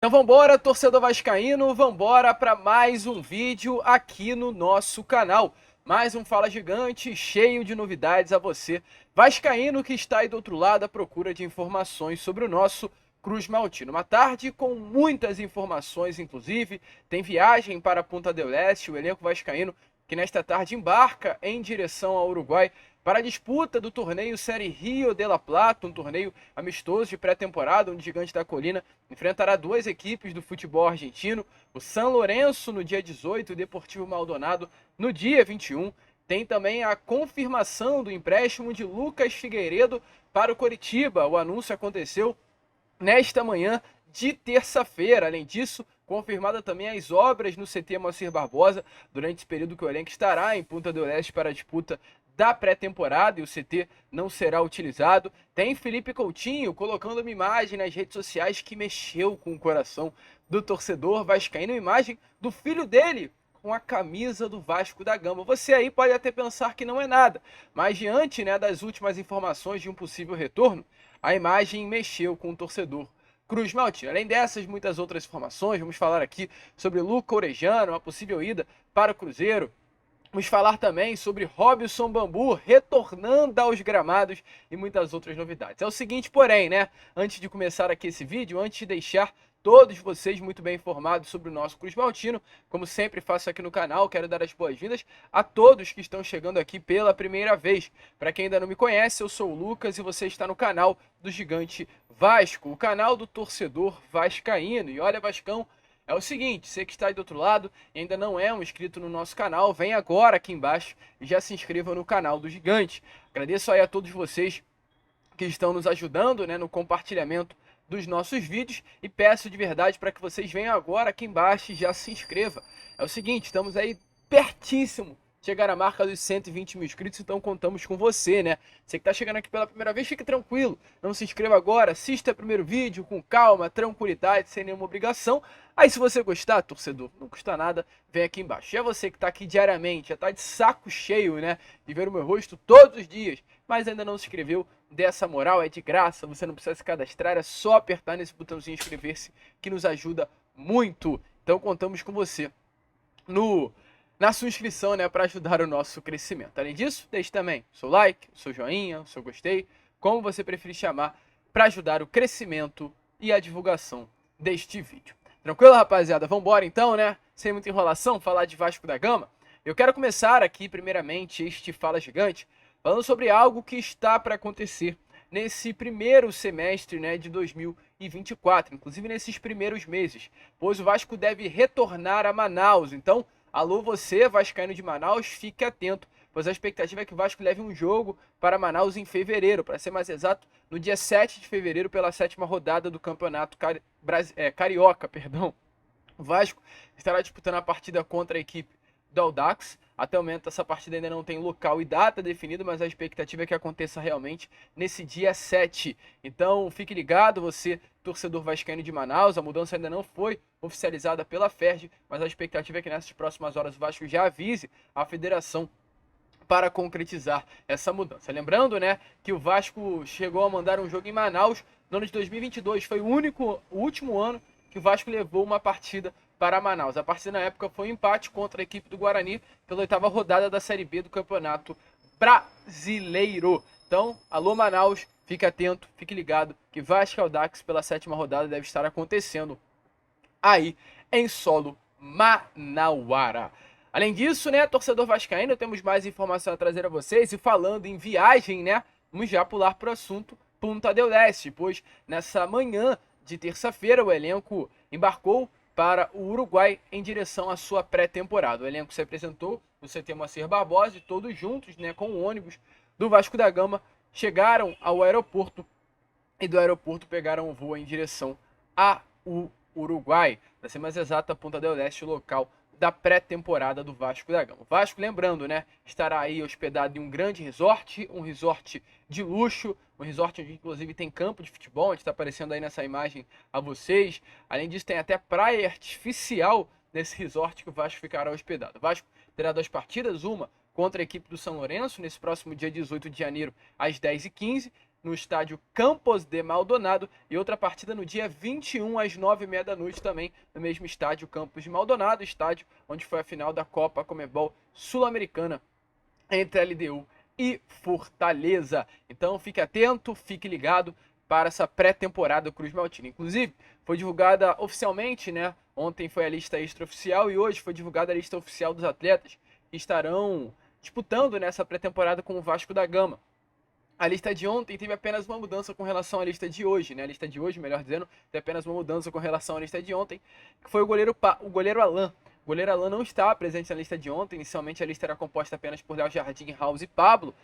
Então vambora, torcedor vascaíno, vambora para mais um vídeo aqui no nosso canal. Mais um Fala Gigante cheio de novidades a você, vascaíno que está aí do outro lado à procura de informações sobre o nosso Cruz Maltino. Uma tarde com muitas informações, inclusive tem viagem para Punta del Este, o elenco vascaíno que nesta tarde embarca em direção ao Uruguai para a disputa do torneio Série Rio de la Plata, um torneio amistoso de pré-temporada, onde o Gigante da Colina enfrentará duas equipes do futebol argentino, o San Lorenzo no dia 18 e o Deportivo Maldonado no dia 21. Tem também a confirmação do empréstimo de Lucas Figueiredo para o Coritiba. O anúncio aconteceu nesta manhã de terça-feira. Além disso, confirmada também as obras no CT Moacir Barbosa durante esse período que o elenco estará em Punta del Este para a disputa da pré-temporada e o CT não será utilizado. Tem Felipe Coutinho colocando uma imagem nas redes sociais que mexeu com o coração do torcedor vascaíno, uma imagem do filho dele com a camisa do Vasco da Gama. Você aí pode até pensar que não é nada, mas diante, das últimas informações de um possível retorno, a imagem mexeu com o torcedor Cruz Maltino. Além dessas, muitas outras informações, vamos falar aqui sobre Luca Orejano, uma possível ida para o Cruzeiro. Vamos falar também sobre Robson Bambu retornando aos gramados e muitas outras novidades. É o seguinte, porém, antes de começar aqui esse vídeo, antes de deixar todos vocês muito bem informados sobre o nosso Cruz Maltino, como sempre faço aqui no canal, quero dar as boas-vindas a todos que estão chegando aqui pela primeira vez. Para quem ainda não me conhece, eu sou o Lucas e você está no canal do Gigante Vasco, o canal do torcedor vascaíno. E olha, Vascão, é o seguinte, você que está aí do outro lado e ainda não é um inscrito no nosso canal, vem agora aqui embaixo e já se inscreva no canal do Gigante. Agradeço aí a todos vocês que estão nos ajudando no compartilhamento dos nossos vídeos e peço de verdade para que vocês venham agora aqui embaixo e já se inscreva. É o seguinte, estamos aí pertíssimo chegar à marca dos 120 mil inscritos, então contamos com você, Você que está chegando aqui pela primeira vez, fique tranquilo, não se inscreva agora, assista o primeiro vídeo com calma, tranquilidade, sem nenhuma obrigação. Aí se você gostar, torcedor, não custa nada, vem aqui embaixo. E é você que está aqui diariamente, já está de saco cheio, de ver o meu rosto todos os dias, mas ainda não se inscreveu, dê essa moral, é de graça, você não precisa se cadastrar, é só apertar nesse botãozinho inscrever-se que nos ajuda muito. Então contamos com você na sua inscrição, para ajudar o nosso crescimento. Além disso, deixe também o seu like, o seu joinha, o seu gostei, como você preferir chamar, para ajudar o crescimento e a divulgação deste vídeo. Tranquilo, rapaziada? Vambora então, Sem muita enrolação, falar de Vasco da Gama. Eu quero começar aqui, primeiramente, este Fala Gigante, falando sobre algo que está para acontecer nesse primeiro semestre, de 2024, inclusive nesses primeiros meses, pois o Vasco deve retornar a Manaus. Então, alô você, vascaíno de Manaus, fique atento, pois a expectativa é que o Vasco leve um jogo para Manaus em fevereiro, para ser mais exato, no dia 7 de fevereiro, pela 7ª rodada do Campeonato Carioca, perdão. O Vasco estará disputando a partida contra a equipe do Audax. Até o momento essa partida ainda não tem local e data definida, mas a expectativa é que aconteça realmente nesse dia 7. Então fique ligado, você, torcedor vascaíno de Manaus, a mudança ainda não foi oficializada pela FERJ, mas a expectativa é que nessas próximas horas o Vasco já avise a federação para concretizar essa mudança. Lembrando, que o Vasco chegou a mandar um jogo em Manaus no ano de 2022, foi o último ano que o Vasco levou uma partida para Manaus. A partida na época foi um empate contra a equipe do Guarani pela 8ª rodada da Série B do Campeonato Brasileiro. Então, alô Manaus, fique atento, fique ligado que Vasco e Audax pela 7ª rodada deve estar acontecendo aí em solo manauara. Além disso, torcedor vascaíno, temos mais informação a trazer a vocês. E falando em viagem, vamos já pular para o assunto Punta del Este, pois nessa manhã de terça-feira o elenco embarcou para o Uruguai em direção à sua pré-temporada. O elenco se apresentou no CT Moacir Barbosa e todos juntos, com o ônibus do Vasco da Gama, chegaram ao aeroporto e do aeroporto pegaram o voo em direção ao Uruguai. Para ser mais exato, a Punta del Este, o local da pré-temporada do Vasco da Gama. O Vasco, lembrando, estará aí hospedado em um grande resort, um resort de luxo, um resort onde inclusive tem campo de futebol, onde está aparecendo aí nessa imagem a vocês. Além disso, tem até praia artificial nesse resort que o Vasco ficará hospedado. O Vasco terá 2 partidas, uma contra a equipe do São Lourenço, nesse próximo dia 18 de janeiro, às 10h15, no estádio Campos de Maldonado, e outra partida no dia 21 às 9h30 da noite também no mesmo estádio Campos de Maldonado, estádio onde foi a final da Copa Conmebol Sul-Americana entre a LDU e Fortaleza. Então fique atento, fique ligado para essa pré-temporada do Cruz Maltina. Inclusive, foi divulgada oficialmente, né? Ontem foi a lista extraoficial e hoje foi divulgada a lista oficial dos atletas que estarão disputando nessa pré-temporada com o Vasco da Gama. A lista de ontem teve apenas uma mudança com relação à lista de hoje, né? A lista de hoje, melhor dizendo, teve apenas uma mudança com relação à lista de ontem, que foi o goleiro Alan. O goleiro Alan não está presente na lista de ontem. Inicialmente a lista era composta apenas por Léo Jardim, House e Pablo.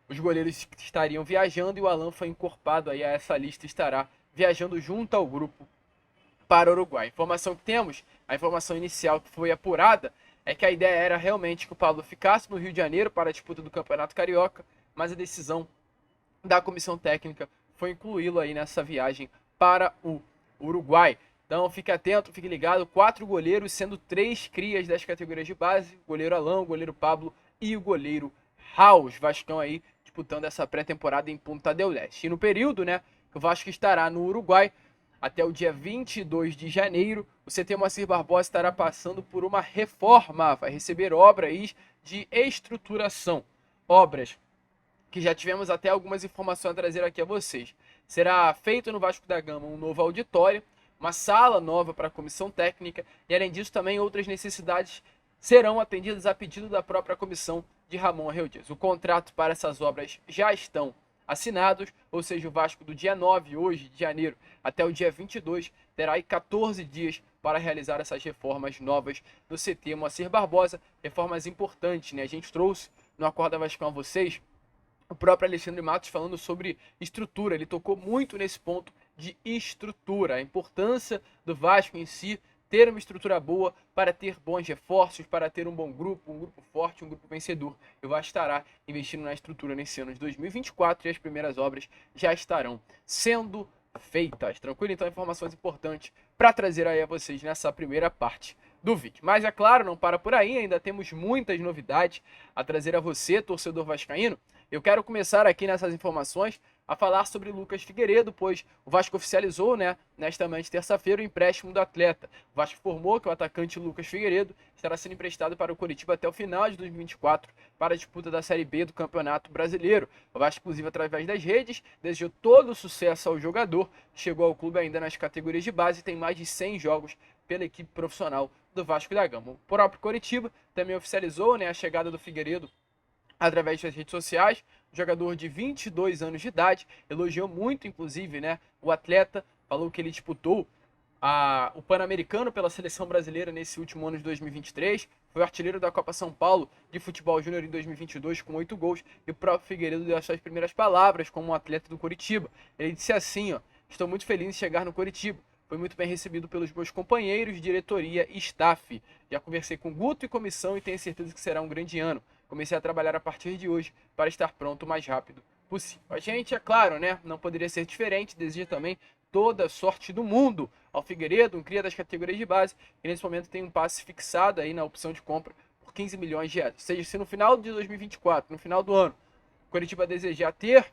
Os goleiros estariam viajando e o Alan foi encorpado aí a essa lista, estará viajando junto ao grupo para o Uruguai. A informação que temos, a informação inicial que foi apurada, é que a ideia era realmente que o Pablo ficasse no Rio de Janeiro para a disputa do Campeonato Carioca, mas a decisão da comissão técnica foi incluí-lo aí nessa viagem para o Uruguai. Então fique atento, fique ligado, 4 goleiros, sendo 3 crias das categorias de base, o goleiro Alan, o goleiro Pablo e o goleiro House. Vascão aí disputando essa pré-temporada em Punta del Este. E no período, né, que o Vasco estará no Uruguai, até o dia 22 de janeiro, o CT Moacir Barbosa estará passando por uma reforma, vai receber obras de estruturação, obras que já tivemos até algumas informações a trazer aqui a vocês. Será feito no Vasco da Gama um novo auditório, uma sala nova para a comissão técnica e, além disso, também outras necessidades serão atendidas a pedido da própria comissão de Ramon Arreu Dias. O contrato para essas obras já estão assinados, ou seja, o Vasco do dia 9, hoje, de janeiro, até o dia 22, terá aí 14 dias para realizar essas reformas novas no CT Moacir Barbosa, reformas importantes, né? A gente trouxe no Acorda Vascão a vocês o próprio Alexandre Matos falando sobre estrutura. Ele tocou muito nesse ponto de estrutura, a importância do Vasco em si ter uma estrutura boa para ter bons reforços, para ter um bom grupo, um grupo forte, um grupo vencedor. E o Vasco estará investindo na estrutura nesse ano de 2024 e as primeiras obras já estarão sendo feitas. Tranquilo? Então, informações importantes para trazer aí a vocês nessa primeira parte do vídeo. Mas é claro, não para por aí, ainda temos muitas novidades a trazer a você, torcedor vascaíno. Eu quero começar aqui nessas informações a falar sobre Lucas Figueiredo, pois o Vasco oficializou, né, nesta manhã de terça-feira, o empréstimo do atleta. O Vasco informou que o atacante Lucas Figueiredo estará sendo emprestado para o Coritiba até o final de 2024 para a disputa da Série B do Campeonato Brasileiro. O Vasco, inclusive, através das redes, desejou todo o sucesso ao jogador. Chegou ao clube ainda nas categorias de base e tem mais de 100 jogos pela equipe profissional do Vasco da Gama. O próprio Coritiba também oficializou, né, a chegada do Figueiredo através das redes sociais. O jogador de 22 anos de idade elogiou muito, inclusive, né, o atleta, falou que ele disputou o Pan-Americano pela seleção brasileira nesse último ano de 2023, foi o artilheiro da Copa São Paulo de Futebol Júnior em 2022 com 8 gols, e o próprio Figueiredo deu as suas primeiras palavras como um atleta do Coritiba. Ele disse assim, ó: estou muito feliz em chegar no Coritiba. Foi muito bem recebido pelos meus companheiros, diretoria e staff. Já conversei com Guto e comissão e tenho certeza que será um grande ano. Comecei a trabalhar a partir de hoje para estar pronto o mais rápido possível. A gente, é claro, né, não poderia ser diferente, deseja também toda a sorte do mundo ao Figueiredo, um cria das categorias de base, que nesse momento tem um passe fixado aí na opção de compra por 15 milhões de reais. Ou seja, se no final de 2024, no final do ano, o Coritiba desejar ter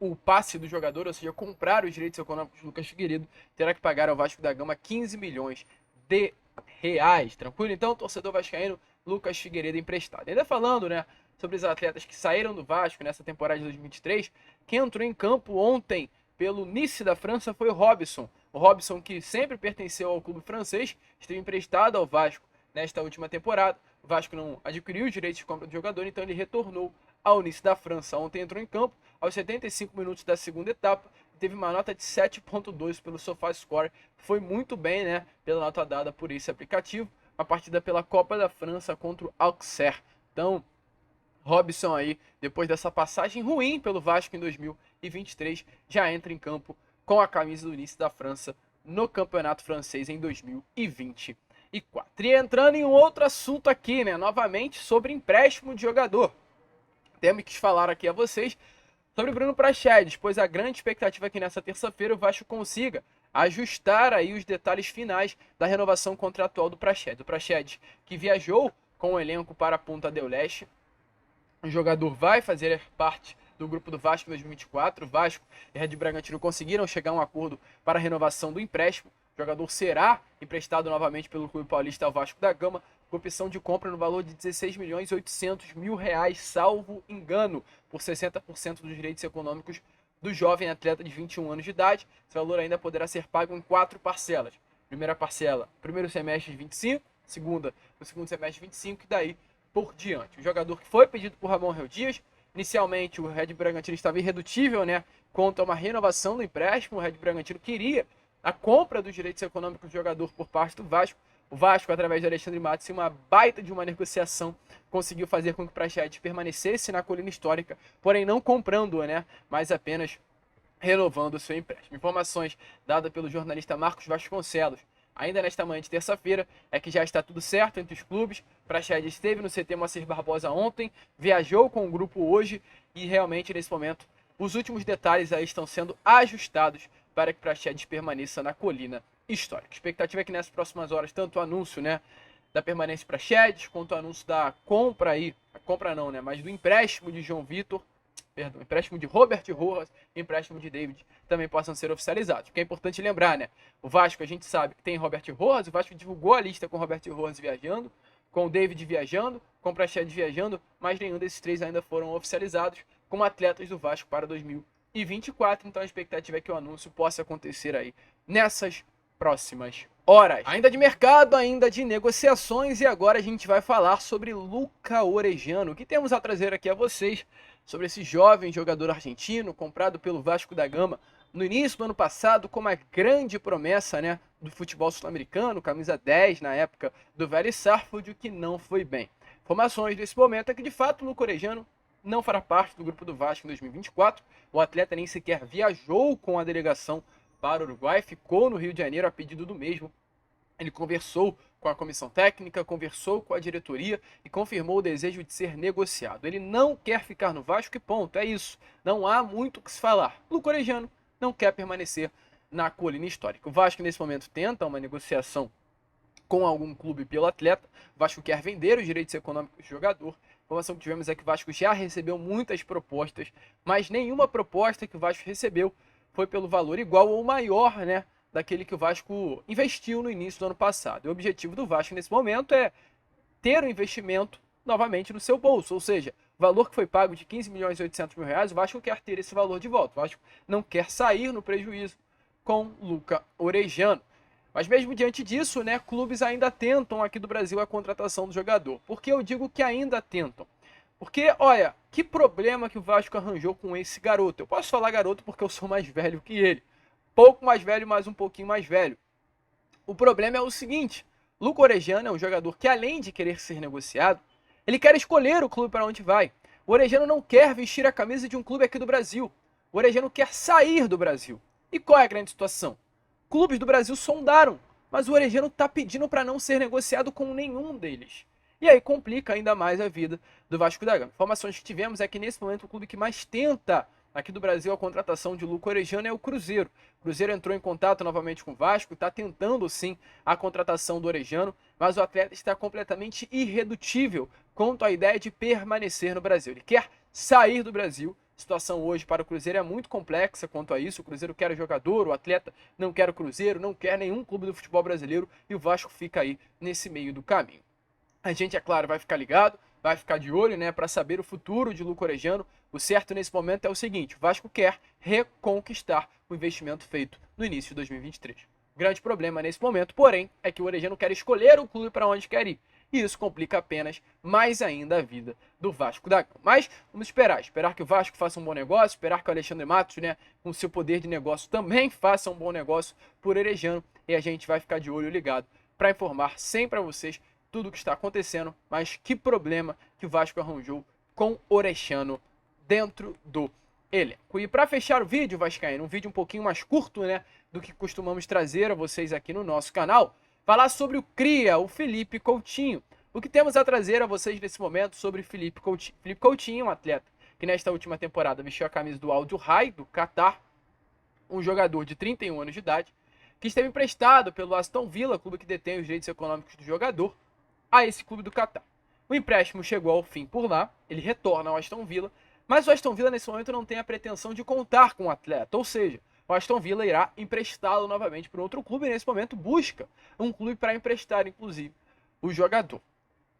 o passe do jogador, ou seja, comprar os direitos econômicos do Lucas Figueiredo, terá que pagar ao Vasco da Gama 15 milhões de reais. Tranquilo? Então, torcedor vascaíno, Lucas Figueiredo emprestado. Ainda falando, né, sobre os atletas que saíram do Vasco nessa temporada de 2023, quem entrou em campo ontem pelo Nice da França foi o Robson. O Robson, que sempre pertenceu ao clube francês, esteve emprestado ao Vasco nesta última temporada. O Vasco não adquiriu os direitos de compra do jogador, então ele retornou ao Nice da França. Ontem entrou em campo aos 75 minutos da segunda etapa, teve uma nota de 7.2 pelo SofaScore. Foi muito bem, né, pela nota dada por esse aplicativo. Uma partida pela Copa da França contra o Auxerre. Então, Robson aí, depois dessa passagem ruim pelo Vasco em 2023, já entra em campo com a camisa do Nice da França no Campeonato Francês em 2024. E entrando em um outro assunto aqui, né, novamente sobre empréstimo de jogador. Temos que falar aqui a vocês sobre Bruno Praxedes, pois a grande expectativa é que nessa terça-feira o Vasco consiga ajustar aí os detalhes finais da renovação contratual do Praxedes. O Praxedes, que viajou com o elenco para a Punta del Este, o jogador vai fazer parte do grupo do Vasco em 2024. O Vasco e Red Bragantino conseguiram chegar a um acordo para a renovação do empréstimo. O jogador será emprestado novamente pelo Clube Paulista ao Vasco da Gama, com opção de compra no valor de R$16.800.000, salvo engano, por 60% dos direitos econômicos do jovem atleta de 21 anos de idade. Esse valor ainda poderá ser pago em 4 parcelas. Primeira parcela, primeiro semestre de 25, segunda, no segundo semestre de 25 e daí por diante. O jogador que foi pedido por Ramon Real Dias, inicialmente o Red Bragantino estava irredutível, né, quanto a uma renovação do empréstimo. O Red Bragantino queria a compra dos direitos econômicos do jogador por parte do Vasco. O Vasco, através de Alexandre Matos, em uma baita de uma negociação, conseguiu fazer com que o Praxedes permanecesse na colina histórica, porém não comprando-o, né, mas apenas renovando o seu empréstimo. Informações dadas pelo jornalista Marcos Vasconcelos, ainda nesta manhã de terça-feira, é que já está tudo certo entre os clubes. Praxedes esteve no CT Moacir Barbosa ontem, viajou com o grupo hoje e realmente nesse momento os últimos detalhes aí estão sendo ajustados para que Praxedes permaneça na colina histórica. A expectativa é que nessas próximas horas, tanto o anúncio, né, da permanência de Praxedes, quanto o anúncio da compra aí, a compra não, né, mas do empréstimo de João Vitor, perdão, empréstimo de Robert Rojas, empréstimo de David, também possam ser oficializados. Porque é importante lembrar, né, o Vasco, a gente sabe que tem Robert Rojas, o Vasco divulgou a lista com Robert Rojas viajando, com o David viajando, com o Praxedes viajando, mas nenhum desses três ainda foram oficializados como atletas do Vasco para 2024, então a expectativa é que o anúncio possa acontecer aí nessas próximas horas. Ainda de mercado, ainda de negociações, e agora a gente vai falar sobre Luca Orejano. O que temos a trazer aqui a vocês sobre esse jovem jogador argentino comprado pelo Vasco da Gama no início do ano passado como uma grande promessa, né, do futebol sul-americano, camisa 10 na época do Vélez Sarsfield, o que não foi bem. Informações desse momento é que de fato o Luca Orejano não fará parte do grupo do Vasco em 2024. O atleta nem sequer viajou com a delegação para o Uruguai, ficou no Rio de Janeiro a pedido do mesmo. Ele conversou com a comissão técnica, conversou com a diretoria e confirmou o desejo de ser negociado. Ele não quer ficar no Vasco e ponto, é isso. Não há muito o que se falar. O Luca Orejano não quer permanecer na colina histórica. O Vasco nesse momento tenta uma negociação com algum clube pelo atleta. O Vasco quer vender os direitos econômicos do jogador. A informação que tivemos é que o Vasco já recebeu muitas propostas, mas nenhuma proposta que o Vasco recebeu foi pelo valor igual ou maior, né, daquele que o Vasco investiu no início do ano passado. E o objetivo do Vasco nesse momento é ter o investimento novamente no seu bolso, ou seja, o valor que foi pago de R$15.800.000, o Vasco quer ter esse valor de volta. O Vasco não quer sair no prejuízo com Luca Orejano. Mas mesmo diante disso, né, clubes ainda tentam aqui do Brasil a contratação do jogador. Por que eu digo que ainda tentam? Porque, olha, que problema que o Vasco arranjou com esse garoto. Eu posso falar garoto porque eu sou mais velho que ele. Pouco mais velho, mas um pouquinho mais velho. O problema é o seguinte, Luca Orejano é um jogador que, além de querer ser negociado, ele quer escolher o clube para onde vai. O Orejano não quer vestir a camisa de um clube aqui do Brasil. O Orejano quer sair do Brasil. E qual é a grande situação? Clubes do Brasil sondaram, mas o Orejano está pedindo para não ser negociado com nenhum deles. E aí complica ainda mais a vida do Vasco da Gama. Informações que tivemos é que nesse momento o clube que mais tenta aqui do Brasil a contratação de Luca Orejano é o Cruzeiro. O Cruzeiro entrou em contato novamente com o Vasco, está tentando sim a contratação do Orejano, mas o atleta está completamente irredutível quanto à ideia de permanecer no Brasil. Ele quer sair do Brasil. A situação hoje para o Cruzeiro é muito complexa quanto a isso. O Cruzeiro quer o jogador, o atleta não quer o Cruzeiro, não quer nenhum clube do futebol brasileiro e o Vasco fica aí nesse meio do caminho. A gente, é claro, vai ficar ligado, vai ficar de olho, né, para saber o futuro de Luca Orejano. O certo nesse momento é o seguinte, o Vasco quer reconquistar o investimento feito no início de 2023. O grande problema nesse momento, porém, é que o Orejano quer escolher o clube para onde quer ir. E isso complica apenas mais ainda a vida do Vasco da Gama. Mas vamos esperar que o Vasco faça um bom negócio, esperar que o Alexandre Matos, né, com seu poder de negócio, também faça um bom negócio por Orejano. E a gente vai ficar de olho ligado para informar sempre a vocês tudo o que está acontecendo, mas que problema que o Vasco arranjou com Orejano dentro do elenco. E para fechar o vídeo, Vascaíno, um vídeo um pouquinho mais curto, né, do que costumamos trazer a vocês aqui no nosso canal, falar sobre o cria, o Felipe Coutinho. O que temos a trazer a vocês nesse momento sobre Felipe Coutinho? Felipe Coutinho, um atleta que nesta última temporada vestiu a camisa do Al Duhail, do Catar, um jogador de 31 anos de idade, que esteve emprestado pelo Aston Villa, clube que detém os direitos econômicos do jogador, a esse clube do Catar. O empréstimo chegou ao fim por lá, ele retorna ao Aston Villa, Mas o Aston Villa nesse momento não tem a pretensão de contar com o atleta, ou seja, o Aston Villa irá emprestá-lo novamente para outro clube e nesse momento busca um clube para emprestar, inclusive, o jogador.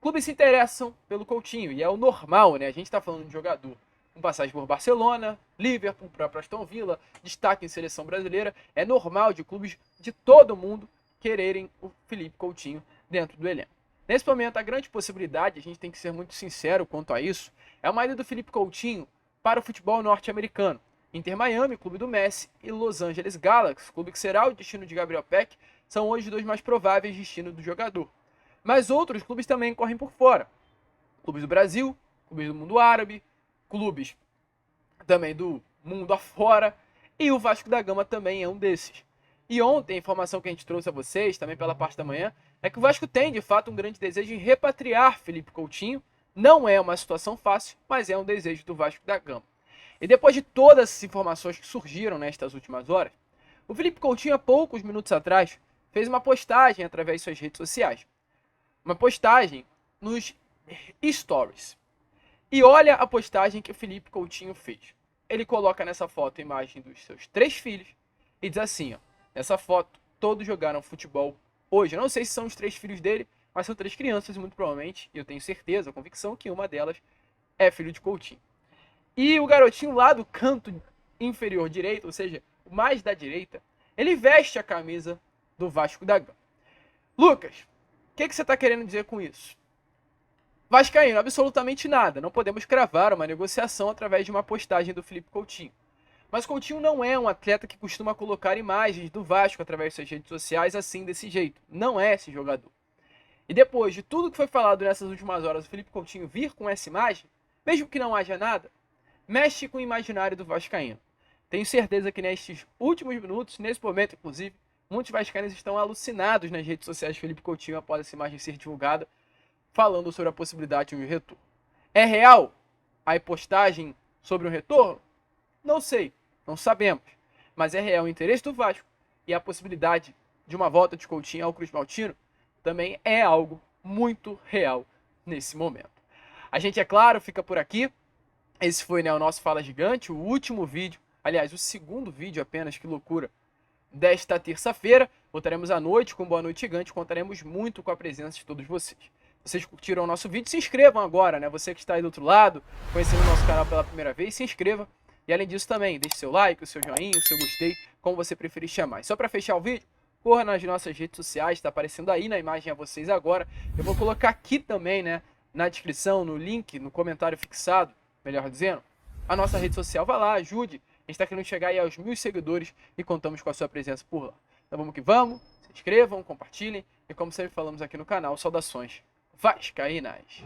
Clubes se interessam pelo Coutinho e é o normal, né? A gente está falando de jogador com passagem por Barcelona, Liverpool, próprio Aston Villa, destaque em seleção brasileira. É normal de clubes de todo mundo quererem o Philippe Coutinho dentro do elenco. Nesse momento, a grande possibilidade, a gente tem que ser muito sincero quanto a isso, é uma ida do Philippe Coutinho para o futebol norte-americano. Inter Miami, clube do Messi, e Los Angeles Galaxy, clube que será o destino de Gabriel Peck, são hoje os dois mais prováveis destinos do jogador. Mas outros clubes também correm por fora. Clubes do Brasil, clubes do mundo árabe, clubes também do mundo afora, e o Vasco da Gama também é um desses. E ontem, a informação que a gente trouxe a vocês, também pela parte da manhã, é que o Vasco tem, de fato, um grande desejo em repatriar Philippe Coutinho. Não é uma situação fácil, mas é um desejo do Vasco da Gama. E depois de todas as informações que surgiram nestas últimas horas, o Philippe Coutinho, há poucos minutos atrás, fez uma postagem através de suas redes sociais. Uma postagem nos stories. E olha a postagem que o Philippe Coutinho fez. Ele coloca nessa foto a imagem dos seus 3 filhos e diz assim, ó, nessa foto, todos jogaram futebol hoje. Eu não sei se são os 3 filhos dele, mas são 3 crianças, muito provavelmente, e eu tenho certeza, a convicção, que uma delas é filho de Coutinho. E o garotinho lá do canto inferior direito, ou seja, o mais da direita, ele veste a camisa do Vasco da Gama. Lucas, o que você está querendo dizer com isso? Vascaíno, absolutamente nada. Não podemos cravar uma negociação através de uma postagem do Philippe Coutinho. Mas Coutinho não é um atleta que costuma colocar imagens do Vasco através de suas redes sociais assim, desse jeito. Não é esse jogador. E depois de tudo que foi falado nessas últimas horas, o Philippe Coutinho vir com essa imagem, mesmo que não haja nada, mexe com o imaginário do vascaíno. Tenho certeza que nestes últimos minutos, nesse momento inclusive, muitos vascaínos estão alucinados nas redes sociais de Philippe Coutinho após essa imagem ser divulgada, falando sobre a possibilidade de um retorno. É real a postagem sobre um retorno? Não sei, não sabemos. Mas é real o interesse do Vasco e a possibilidade de uma volta de Coutinho ao Cruz Maltino também é algo muito real nesse momento. A gente, é claro, fica por aqui. Esse foi, né, o nosso Fala Gigante, o último vídeo, aliás, o segundo vídeo apenas, que loucura, desta terça-feira. Voltaremos à noite com Boa Noite Gigante, contaremos muito com a presença de todos vocês. Vocês curtiram o nosso vídeo, se inscrevam agora, né? Você que está aí do outro lado, conhecendo o nosso canal pela primeira vez, se inscreva. E além disso também, deixe seu like, o seu joinha, o seu gostei, como você preferir chamar. E só para fechar o vídeo, corra nas nossas redes sociais, está aparecendo aí na imagem a vocês agora. Eu vou colocar aqui também, né, na descrição, no link, no comentário fixado, melhor dizendo, a nossa rede social. Vá lá, ajude. A gente está querendo chegar aí aos 1000 seguidores e contamos com a sua presença por lá. Então vamos que vamos, se inscrevam, compartilhem e como sempre falamos aqui no canal, saudações vascaínas.